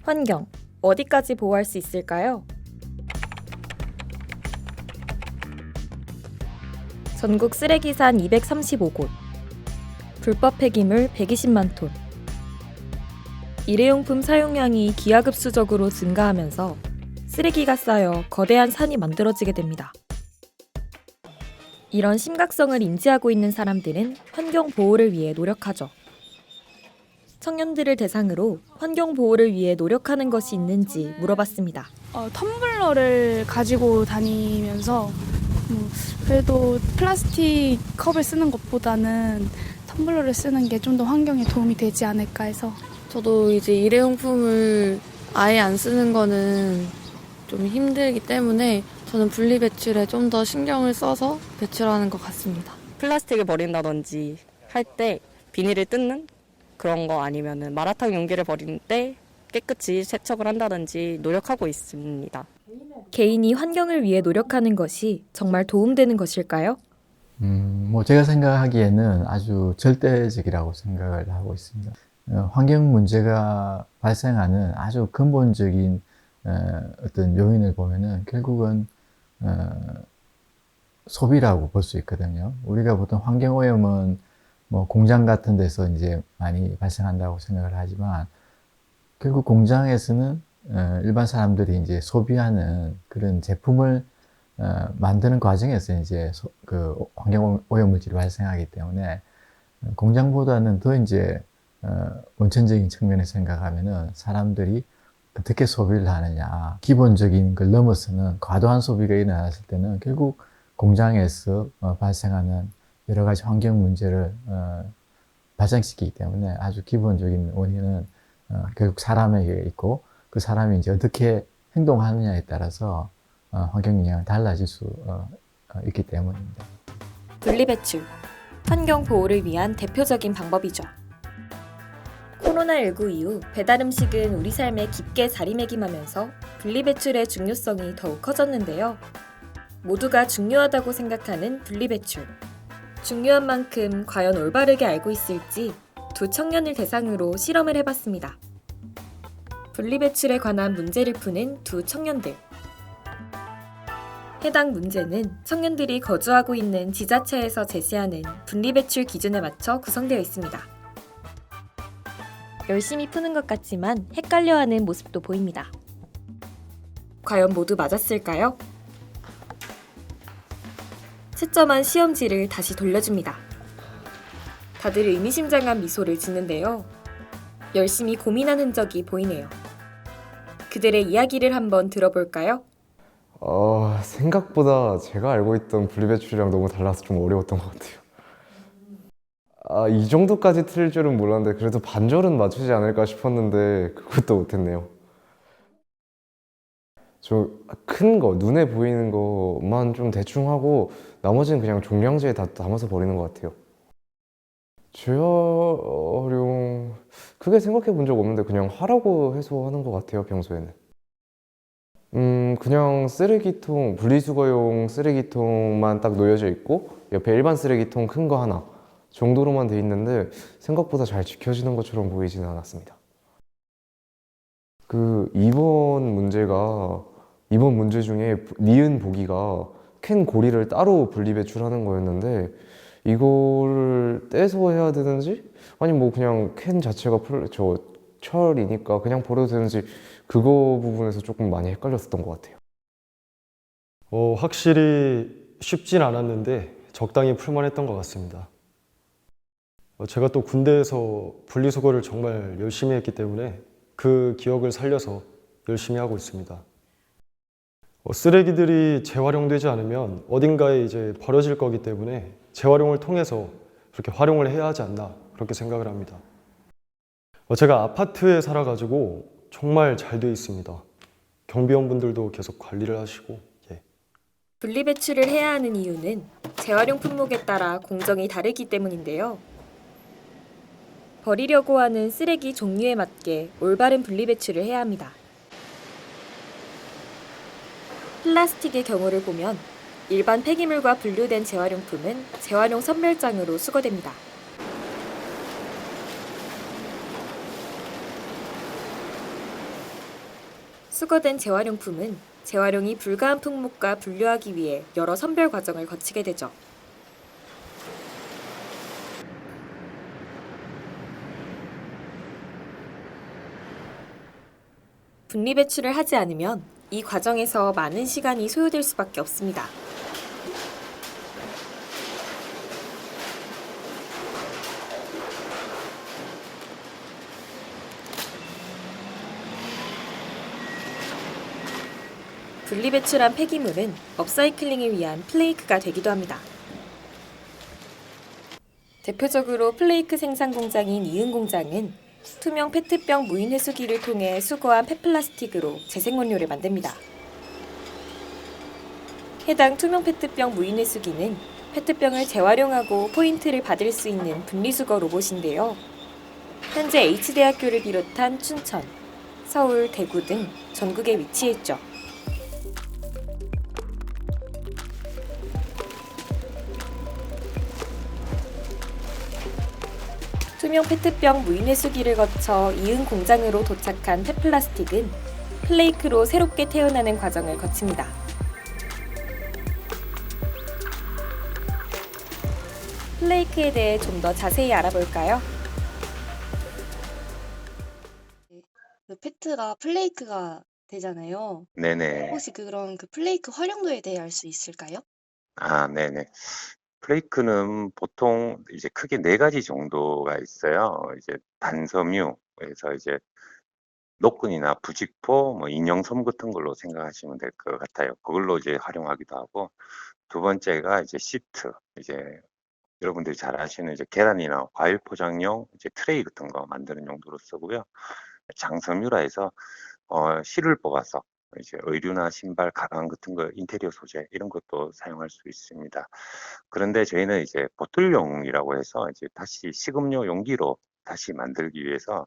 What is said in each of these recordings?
환경, 어디까지 보호할 수 있을까요? 전국 쓰레기산 235곳, 불법 폐기물 120만 톤. 일회용품 사용량이 기하급수적으로 증가하면서 쓰레기가 쌓여 거대한 산이 만들어지게 됩니다. 이런 심각성을 인지하고 있는 사람들은 환경 보호를 위해 노력하죠. 청년들을 대상으로 환경 보호를 위해 노력하는 것이 있는지 물어봤습니다. 텀블러를 가지고 다니면서 그래도 플라스틱 컵을 쓰는 것보다는 텀블러를 쓰는 게 좀 더 환경에 도움이 되지 않을까 해서. 저도 이제 일회용품을 아예 안 쓰는 거는 좀 힘들기 때문에 저는 분리배출에 좀 더 신경을 써서 배출하는 것 같습니다. 플라스틱을 버린다든지 할 때 비닐을 뜯는 그런 거 아니면은 마라탕 용기를 버릴 때 깨끗이 세척을 한다든지 노력하고 있습니다. 개인이 환경을 위해 노력하는 것이 정말 도움되는 것일까요? 제가 생각하기에는 아주 절대적이라고 생각을 하고 있습니다. 환경 문제가 발생하는 아주 근본적인 어떤 요인을 보면은 결국은 소비라고 볼 수 있거든요. 우리가 보통 환경 오염은 뭐 공장 같은 데서 이제 많이 발생한다고 생각을 하지만 결국 공장에서는 일반 사람들이 이제 소비하는 그런 제품을 만드는 과정에서 이제 그 환경 오염 물질이 발생하기 때문에 공장보다는 더 이제 원천적인 측면에서 생각하면은 사람들이 어떻게 소비를 하느냐, 기본적인 걸 넘어서는 과도한 소비가 일어났을 때는 결국 공장에서 발생하는 여러 가지 환경 문제를 발생시키기 때문에 아주 기본적인 원인은 결국 사람에게 있고 그 사람이 이제 어떻게 행동하느냐에 따라서 환경 영향이 달라질 수 있기 때문입니다. 분리배출, 환경 보호를 위한 대표적인 방법이죠. 코로나19 이후 배달음식은 우리 삶에 깊게 자리매김하면서 분리배출의 중요성이 더욱 커졌는데요. 모두가 중요하다고 생각하는 분리배출. 중요한 만큼 과연 올바르게 알고 있을지 두 청년을 대상으로 실험을 해봤습니다. 분리배출에 관한 문제를 푸는 두 청년들. 해당 문제는 청년들이 거주하고 있는 지자체에서 제시하는 분리배출 기준에 맞춰 구성되어 있습니다. 열심히 푸는 것 같지만 헷갈려하는 모습도 보입니다. 과연 모두 맞았을까요? 채점한 시험지를 다시 돌려줍니다. 다들 의미심장한 미소를 짓는데요. 열심히 고민한 흔적이 보이네요. 그들의 이야기를 한번 들어볼까요? 생각보다 제가 알고 있던 분리배출이랑 너무 달라서 좀 어려웠던 것 같아요. 이 정도까지 틀릴 줄은 몰랐는데 그래도 반절은 맞추지 않을까 싶었는데 그것도 못했네요. 저 큰 거, 눈에 보이는 것만 좀 대충 하고 나머지는 그냥 종량제에 다 담아서 버리는 것 같아요. 재활용... 크게 생각해 본 적 없는데 그냥 하라고 해서 하는 것 같아요, 평소에는. 그냥 쓰레기통, 분리수거용 쓰레기통만 딱 놓여져 있고 옆에 일반 쓰레기통 큰 거 하나 정도로만 돼 있는데 생각보다 잘 지켜지는 것처럼 보이지는 않았습니다. 이번 문제 중에 니은 보기가 캔 고리를 따로 분리배출하는 거였는데 이걸 떼서 해야 되는지 아니 뭐 그냥 캔 자체가 철이니까 그냥 버려도 되는지 그거 부분에서 조금 많이 헷갈렸었던 것 같아요. 확실히 쉽진 않았는데 적당히 풀만했던 것 같습니다. 제가 또 군대에서 분리수거를 정말 열심히 했기 때문에 그 기억을 살려서 열심히 하고 있습니다. 쓰레기들이 재활용되지 않으면 어딘가에 이제 버려질 거기 때문에 재활용을 통해서 그렇게 활용을 해야 하지 않나 그렇게 생각을 합니다. 제가 아파트에 살아가지고 정말 잘 돼 있습니다. 경비원분들도 계속 관리를 하시고. 분리배출을 해야 하는 이유는 재활용 품목에 따라 공정이 다르기 때문인데요. 버리려고 하는 쓰레기 종류에 맞게 올바른 분리배출을 해야 합니다. 플라스틱의 경우를 보면 일반 폐기물과 분류된 재활용품은 재활용 선별장으로 수거됩니다. 수거된 재활용품은 재활용이 불가한 품목과 분류하기 위해 여러 선별 과정을 거치게 되죠. 분리 배출을 하지 않으면 이 과정에서 많은 시간이 소요될 수밖에 없습니다. 분리 배출한 폐기물은 업사이클링을 위한 플레이크가 되기도 합니다. 대표적으로 플레이크 생산 공장인 이은 공장은 투명 페트병 무인 회수기를 통해 수거한 폐플라스틱으로 재생원료를 만듭니다. 해당 투명 페트병 무인 회수기는 페트병을 재활용하고 포인트를 받을 수 있는 분리수거 로봇인데요. 현재 H대학교를 비롯한 춘천, 서울, 대구 등 전국에 위치해 있죠. 투명 페트병 무인 회수기를 거쳐 이은 공장으로 도착한 폐플라스틱은 플레이크로 새롭게 태어나는 과정을 거칩니다. 플레이크에 대해 좀 더 자세히 알아볼까요? 그 페트가 플레이크가 되잖아요. 네네. 혹시 그런 그 플레이크 활용도에 대해 알 수 있을까요? 네네. 플레이크는 보통 이제 크게 네 가지 정도가 있어요. 이제 단섬유, 그래서 이제 노끈이나 부직포, 뭐 인형섬 같은 걸로 생각하시면 될 것 같아요. 그걸로 이제 활용하기도 하고, 두 번째가 이제 시트, 이제 여러분들이 잘 아시는 이제 계란이나 과일 포장용 이제 트레이 같은 거 만드는 용도로 쓰고요. 장섬유라 해서 실을 뽑아서 이제 의류나 신발, 가방 같은 거 인테리어 소재 이런 것도 사용할 수 있습니다. 그런데 저희는 이제 보틀용이라고 해서 이제 다시 식음료 용기로 다시 만들기 위해서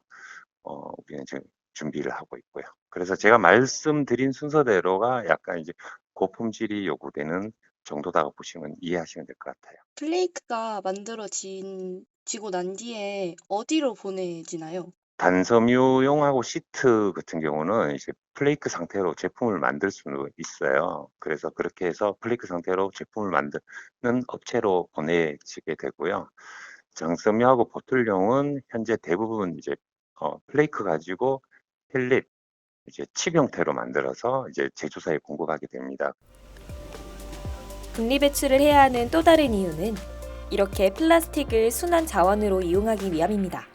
우리는 지금 준비를 하고 있고요. 그래서 제가 말씀드린 순서대로가 약간 이제 고품질이 요구되는 정도다고 보시면 이해하시면 될 것 같아요. 플레이크가 만들어지고 난 뒤에 어디로 보내지나요? 단섬유용하고 시트 같은 경우는 이제 플레이크 상태로 제품을 만들 수는 있어요. 그래서 그렇게 해서 플레이크 상태로 제품을 만드는 업체로 보내지게 되고요. 장섬유하고 보틀용은 현재 대부분 이제 플레이크 가지고 펠릿, 이제 칩 형태로 만들어서 이제 제조사에 공급하게 됩니다. 분리 배출을 해야 하는 또 다른 이유는 이렇게 플라스틱을 순환 자원으로 이용하기 위함입니다.